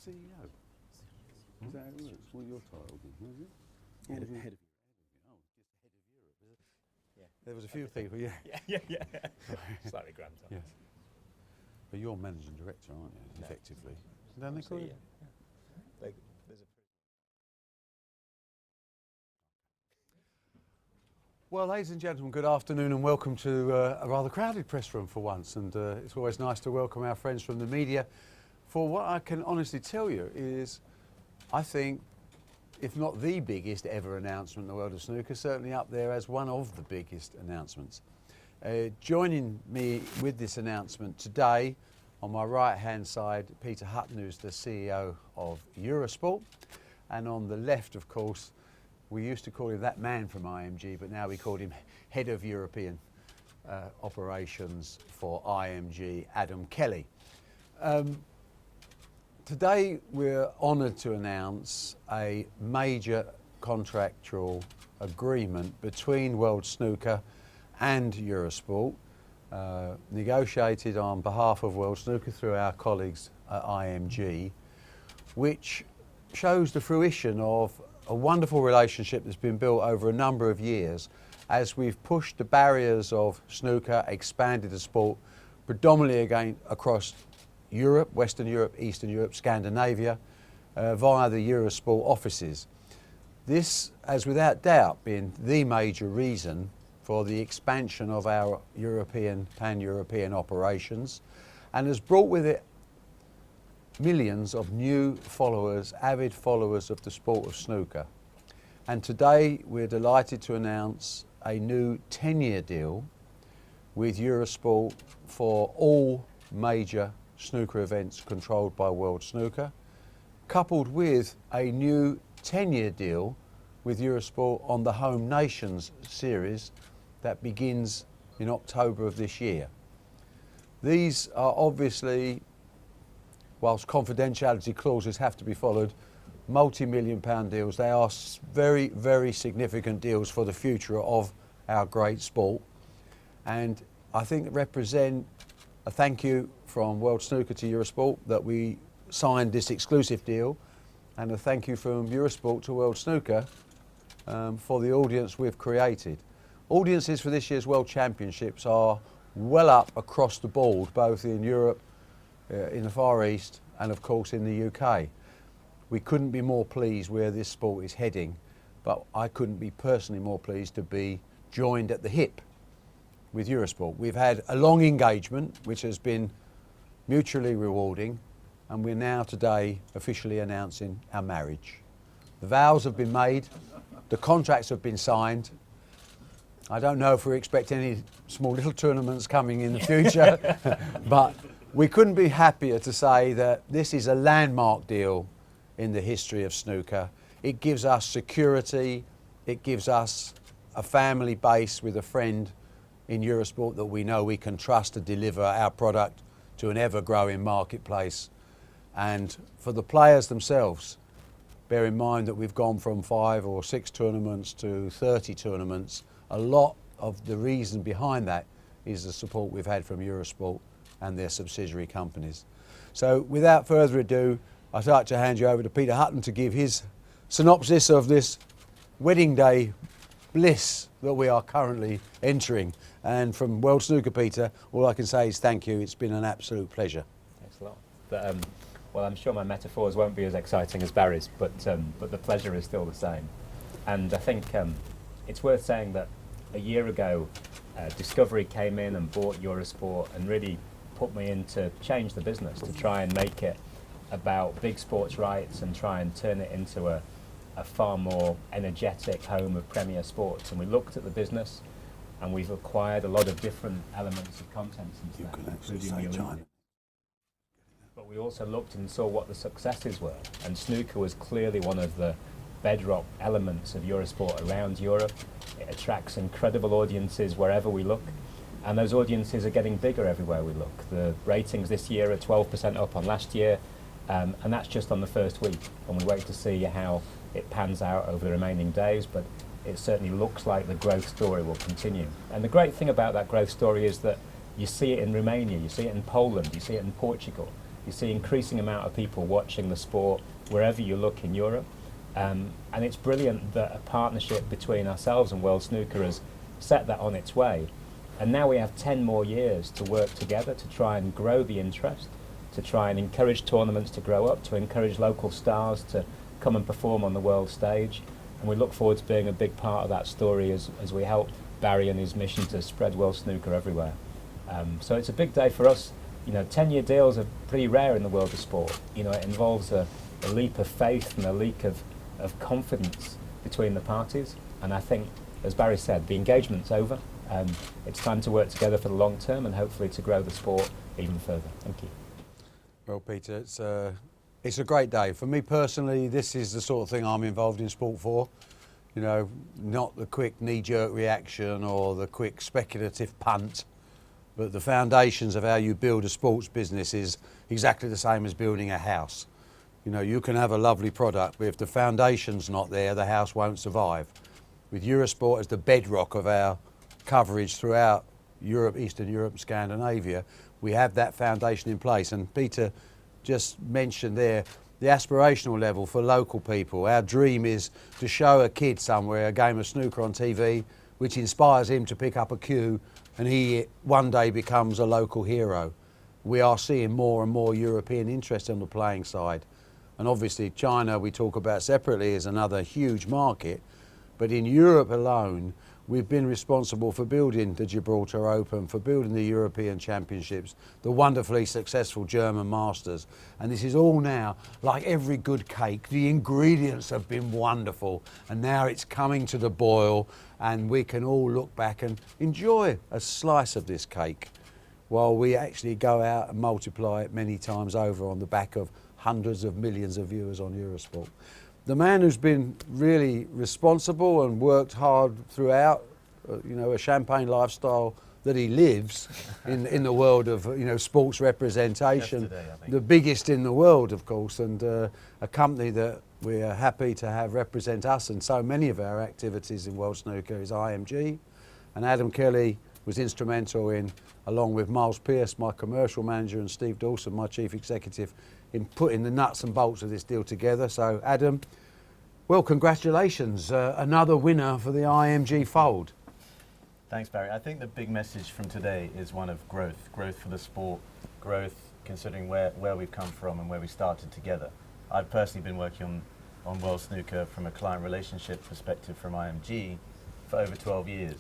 CEO. Is that how it works? What your title then? Was it? Head of Europe, is it? Yeah. There was a few people, yeah. Yeah. Slightly grand. Yes. But you're managing director, aren't you? No. Effectively. Don't they call you? There's a Well, ladies and gentlemen, good afternoon and welcome to a rather crowded press room for once. And it's always nice to welcome our friends from the media for what I can honestly tell you is, I think, if not the biggest ever announcement in the world of snooker, certainly up there as one of the biggest announcements. Joining me with this announcement today, on my right-hand side, Peter Hutton, who's the CEO of Eurosport, and on the left, of course, we used to call him that man from IMG, but now we call him Head of European Operations for IMG, Adam Kelly. Today we're honoured to announce a major contractual agreement between World Snooker and Eurosport, negotiated on behalf of World Snooker through our colleagues at IMG, which shows the fruition of a wonderful relationship that's been built over a number of years as we've pushed the barriers of snooker, expanded the sport predominantly again across Europe, Western Europe, Eastern Europe, Scandinavia, via the Eurosport offices. This has without doubt been the major reason for the expansion of our pan-European operations, and has brought with it millions of new followers, avid followers of the sport of snooker. And today we're delighted to announce a new 10-year deal with Eurosport for all major snooker events controlled by World Snooker, coupled with a new 10-year deal with Eurosport on the Home Nations series that begins in October of this year. These are obviously, whilst confidentiality clauses have to be followed, multi-million pound deals. They are very, very significant deals for the future of our great sport, and I think represent a thank you from World Snooker to Eurosport that we signed this exclusive deal, and a thank you from Eurosport to World Snooker for the audience we've created. Audiences for this year's World Championships are well up across the board, both in Europe, in the Far East, and of course in the UK. We couldn't be more pleased where this sport is heading, but I couldn't be personally more pleased to be joined at the hip with Eurosport. We've had a long engagement which has been mutually rewarding, and we're now today officially announcing our marriage. The vows have been made, the contracts have been signed. I don't know if we expect any small little tournaments coming in the future, but we couldn't be happier to say that this is a landmark deal in the history of snooker. It gives us security, it gives us a family base with a friend in Eurosport that we know we can trust to deliver our product to an ever-growing marketplace. And for the players themselves, bear in mind that we've gone from 5 or 6 tournaments to 30 tournaments. A lot of the reason behind that is the support we've had from Eurosport and their subsidiary companies. So without further ado, I'd like to hand you over to Peter Hutton to give his synopsis of this wedding day bliss that we are currently entering. And from World Snooker, Peter, all I can say is thank you. It's been an absolute pleasure. Thanks a lot. But, well, I'm sure my metaphors won't be as exciting as Barry's, but the pleasure is still the same. And I think it's worth saying that a year ago, Discovery came in and bought Eurosport and really put me in to change the business, to try and make it about big sports rights and try and turn it into a far more energetic home of premier sports. And we looked at the business, and we've acquired a lot of different elements of content since You then, can actually including say the China. Olympics. But we also looked and saw what the successes were, and snooker was clearly one of the bedrock elements of Eurosport around Europe. It attracts incredible audiences wherever we look, and those audiences are getting bigger everywhere we look. The ratings this year are 12% up on last year, and that's just on the first week, and we wait to see how it pans out over the remaining days, but it certainly looks like the growth story will continue. And the great thing about that growth story is that you see it in Romania, you see it in Poland, you see it in Portugal. You see increasing amount of people watching the sport wherever you look in Europe. And it's brilliant that a partnership between ourselves and World Snooker has set that on its way. And now we have 10 more years to work together to try and grow the interest, to try and encourage tournaments to grow up, to encourage local stars to come and perform on the world stage. And we look forward to being a big part of that story as we help Barry and his mission to spread world snooker everywhere. So it's a big day for us. 10-year deals are pretty rare in the world of sport. It involves a leap of faith and a leap of confidence between the parties. And I think, as Barry said, the engagement's over. It's time to work together for the long term and hopefully to grow the sport even further. Thank you. Well, Peter, it's a great day. For me personally, this is the sort of thing I'm involved in sport for. Not the quick knee-jerk reaction or the quick speculative punt, but the foundations of how you build a sports business is exactly the same as building a house. You can have a lovely product, but if the foundation's not there, the house won't survive. With Eurosport as the bedrock of our coverage throughout Europe, Eastern Europe and Scandinavia, we have that foundation in place. And Peter just mentioned there the aspirational level for local people. Our dream is to show a kid somewhere a game of snooker on TV which inspires him to pick up a cue and he one day becomes a local hero. We are seeing more and more European interest on the playing side. And obviously China we talk about separately is another huge market, but in Europe alone we've been responsible for building the Gibraltar Open, for building the European Championships, the wonderfully successful German Masters. And this is all now, like every good cake, the ingredients have been wonderful and now it's coming to the boil and we can all look back and enjoy a slice of this cake while we actually go out and multiply it many times over on the back of hundreds of millions of viewers on Eurosport. The man who's been really responsible and worked hard throughout, a champagne lifestyle that he lives in the world of sports representation, Today, I think. the biggest in the world, of course, and a company that we are happy to have represent us and so many of our activities in World Snooker is IMG, and Adam Kelly was instrumental in, along with Miles Pearce, my commercial manager, and Steve Dawson, my chief executive, in putting the nuts and bolts of this deal together. So Adam, well, congratulations, another winner for the IMG fold. Thanks, Barry. I think the big message from today is one of growth for the sport, growth considering where we've come from and where we started together. I've personally been working on World Snooker from a client relationship perspective from IMG for over 12 years.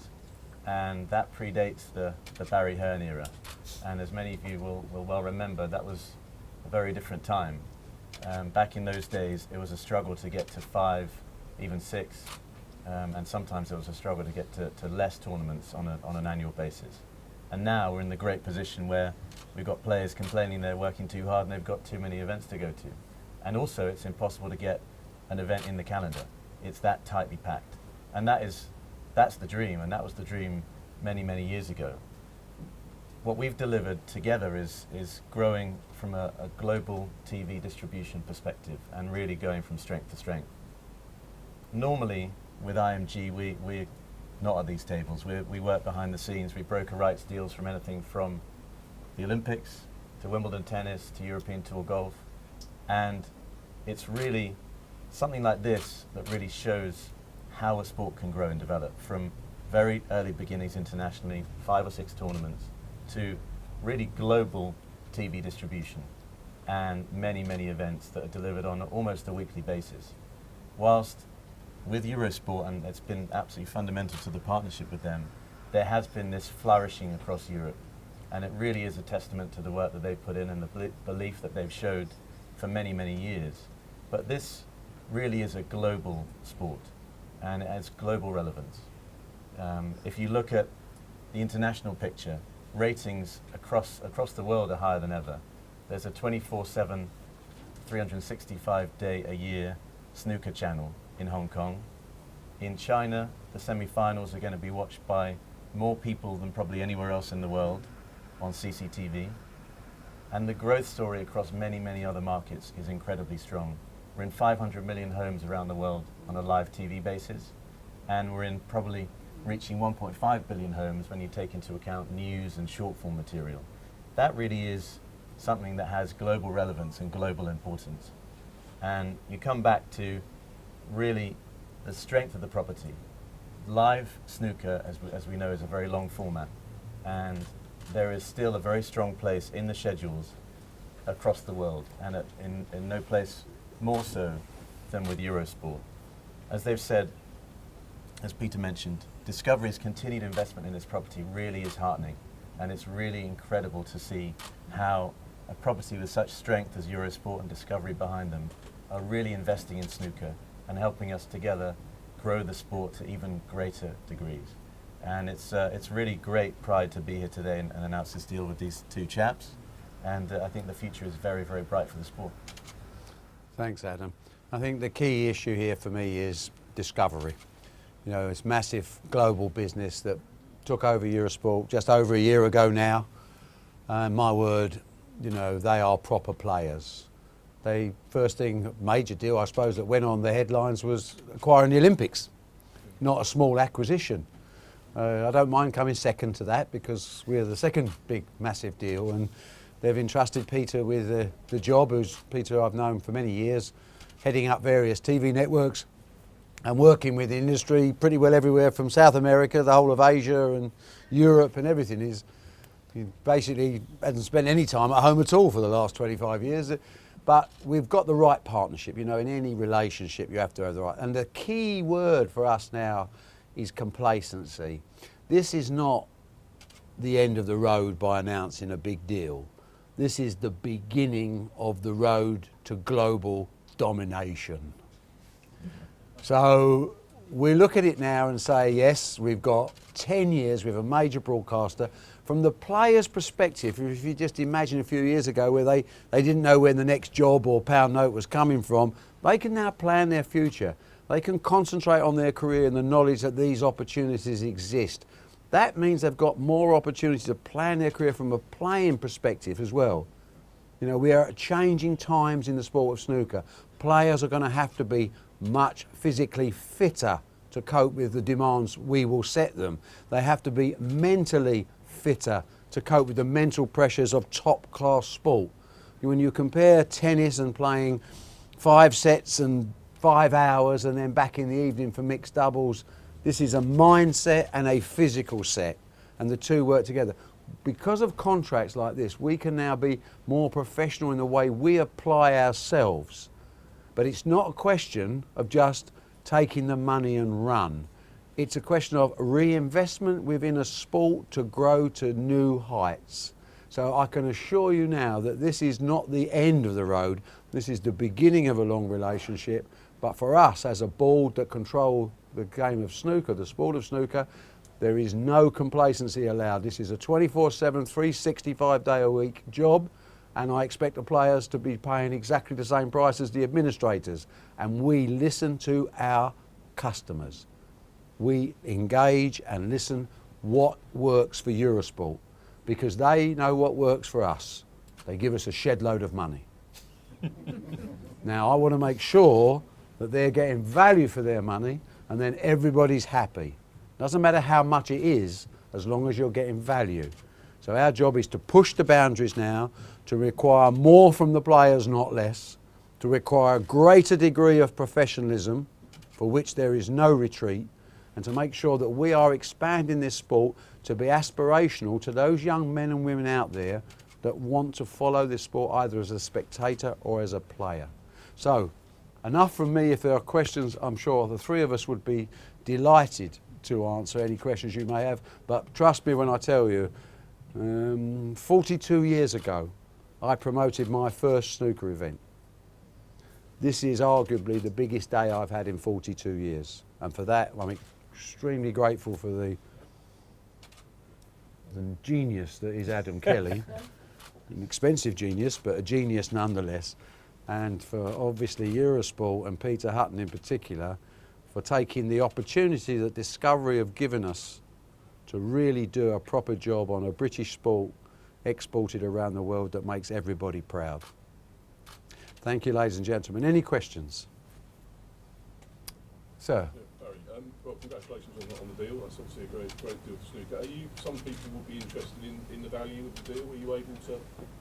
And that predates the Barry Hearn era. And as many of you will well remember, that was a very different time. Back in those days, it was a struggle to get to 5, even 6, and sometimes it was a struggle to get to less tournaments on an annual basis. And now we're in the great position where we've got players complaining they're working too hard and they've got too many events to go to. And also it's impossible to get an event in the calendar. It's that tightly packed. And that's the dream, and that was the dream many, many years ago. What we've delivered together is growing from a global TV distribution perspective and really going from strength to strength. Normally, with IMG, we're not at these tables. We work behind the scenes. We broker rights deals from anything from the Olympics to Wimbledon tennis to European Tour golf. And it's really something like this that really shows how a sport can grow and develop from very early beginnings internationally, 5 or 6 tournaments, to really global TV distribution and many, many events that are delivered on almost a weekly basis. Whilst with Eurosport, and it's been absolutely fundamental to the partnership with them, there has been this flourishing across Europe. And it really is a testament to the work that they've put in and the belief that they've showed for many, many years. But this really is a global sport and it has global relevance. If you look at the international picture, ratings across the world are higher than ever. There's a 24/7, 365-day-a-year snooker channel in Hong Kong. In China, the semi-finals are going to be watched by more people than probably anywhere else in the world on CCTV. And the growth story across many, many other markets is incredibly strong. We're in 500 million homes around the world on a live TV basis, and we're in probably reaching 1.5 billion homes when you take into account news and short form material. That really is something that has global relevance and global importance. And you come back to really the strength of the property. Live snooker, as we know, is a very long format, and there is still a very strong place in the schedules across the world, and in no place more so than with Eurosport. As they've said, as Peter mentioned, Discovery's continued investment in this property really is heartening, and it's really incredible to see how a property with such strength as Eurosport and Discovery behind them are really investing in snooker and helping us together grow the sport to even greater degrees. And it's really great pride to be here today and announce this deal with these two chaps. And I think the future is very, very bright for the sport. Thanks, Adam. I think the key issue here for me is Discovery. You know, it's massive global business that took over Eurosport just over a year ago now. My word, you know, they are proper players. First thing, major deal, I suppose, that went on the headlines was acquiring the Olympics. Not a small acquisition. I don't mind coming second to that because we're the second big, massive deal, and they've entrusted Peter with the job, who's Peter I've known for many years, heading up various TV networks and working with the industry pretty well everywhere from South America, the whole of Asia and Europe and everything. He basically hasn't spent any time at home at all for the last 25 years. But we've got the right partnership. You know, in any relationship you have to have the right. And the key word for us now is complacency. This is not the end of the road by announcing a big deal. This is the beginning of the road to global domination. So we look at it now and say, yes, we've got 10 years with a major broadcaster. From the player's perspective, if you just imagine a few years ago where they didn't know when the next job or pound note was coming from, they can now plan their future. They can concentrate on their career and the knowledge that these opportunities exist. That means they've got more opportunity to plan their career from a playing perspective as well. You know, we are at changing times in the sport of snooker. Players are going to have to be much physically fitter to cope with the demands we will set them. They have to be mentally fitter to cope with the mental pressures of top-class sport. When you compare tennis and playing 5 sets and 5 hours and then back in the evening for mixed doubles, this is a mindset and a physical set, and the two work together. Because of contracts like this, we can now be more professional in the way we apply ourselves. But it's not a question of just taking the money and run. It's a question of reinvestment within a sport to grow to new heights. So I can assure you now that this is not the end of the road. This is the beginning of a long relationship. But for us, as a board that control the game of snooker, the sport of snooker, there is no complacency allowed. This is a 24/7, 365-day-a-week job, and I expect the players to be paying exactly the same price as the administrators. And we listen to our customers. We engage and listen what works for Eurosport, because they know what works for us. They give us a shed load of money. Now I want to make sure that they're getting value for their money, and then everybody's happy. Doesn't matter how much it is, as long as you're getting value. So our job is to push the boundaries now, to require more from the players, not less, to require a greater degree of professionalism, for which there is no retreat, and to make sure that we are expanding this sport to be aspirational to those young men and women out there that want to follow this sport either as a spectator or as a player. So, enough from me. If there are questions, I'm sure the three of us would be delighted to answer any questions you may have. But trust me when I tell you, 42 years ago, I promoted my first snooker event. This is arguably the biggest day I've had in 42 years. And for that, I'm extremely grateful for the genius that is Adam Kelly. An expensive genius, but a genius nonetheless. And for obviously Eurosport and Peter Hutton in particular, for taking the opportunity that Discovery have given us to really do a proper job on a British sport exported around the world that makes everybody proud. Thank you, ladies and gentlemen. Any questions? Sir? Yeah, Barry, well, congratulations on the deal. That's obviously a great deal for snooker. Are you? Some people will be interested in the value of the deal. Are you able to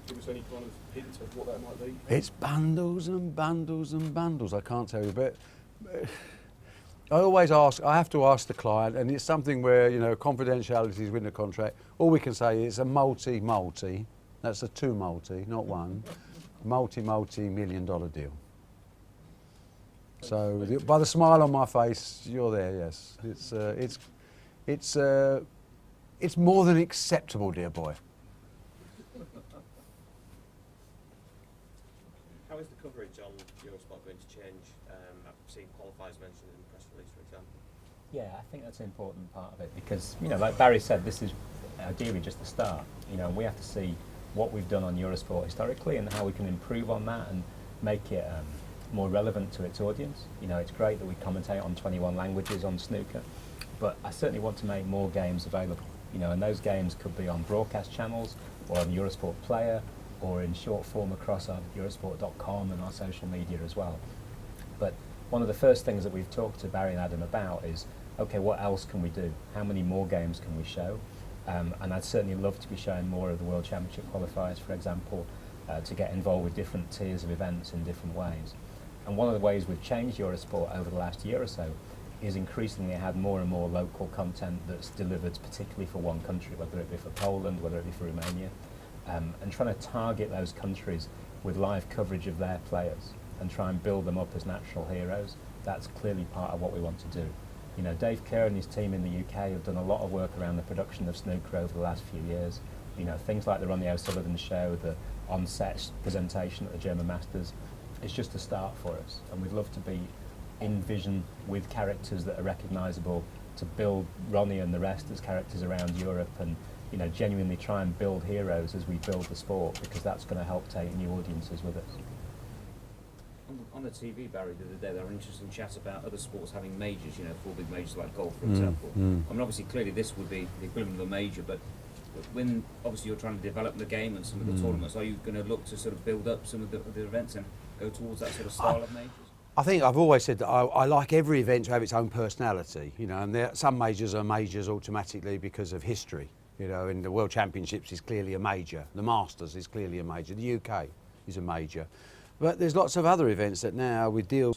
give us any kind of hint of what that might be? It's bundles and bundles and bundles. I can't tell you, but I always ask. I have to ask the client, and it's something where confidentiality is within the contract. All we can say is a multi. That's a two multi, not one. Multi-million-dollar deal. So by the smile on my face, you're there. Yes, it's more than acceptable, dear boy. How is the coverage on Eurosport going to change? I've seen qualifiers mentioned in the press release, for example. Yeah, I think that's an important part of it because, like Barry said, this is ideally just the start. We have to see what we've done on Eurosport historically and how we can improve on that and make it more relevant to its audience. It's great that we commentate on 21 languages on snooker, but I certainly want to make more games available. And those games could be on broadcast channels or on Eurosport Player or in short form across our Eurosport.com and our social media as well. But one of the first things that we've talked to Barry and Adam about is, okay, what else can we do? How many more games can we show? And I'd certainly love to be showing more of the World Championship qualifiers, for example, to get involved with different tiers of events in different ways. And one of the ways we've changed Eurosport over the last year or so is increasingly have more and more local content that's delivered particularly for one country, whether it be for Poland, whether it be for Romania, and trying to target those countries with live coverage of their players and try and build them up as natural heroes. That's clearly part of what we want to do. Dave Kerr and his team in the UK have done a lot of work around the production of snooker over the last few years. Things like the Ronnie O'Sullivan show, the on-set presentation at the German Masters. It's just a start for us, and we'd love to be in vision with characters that are recognisable to build Ronnie and the rest as characters around Europe and genuinely try and build heroes as we build the sport, because that's going to help take new audiences with us. On the TV, Barry, the other day, there were interesting chats about other sports having majors, 4 big majors like golf, for example. I mean, obviously, clearly this would be the equivalent of a major, but when obviously you're trying to develop the game and some of the tournaments, are you going to look to sort of build up some of the events and go towards that sort of style of majors? I think I've always said that I like every event to have its own personality, and some majors are majors automatically because of history. In the World Championships is clearly a major, the Masters is clearly a major, the UK is a major. But there's lots of other events that now with deals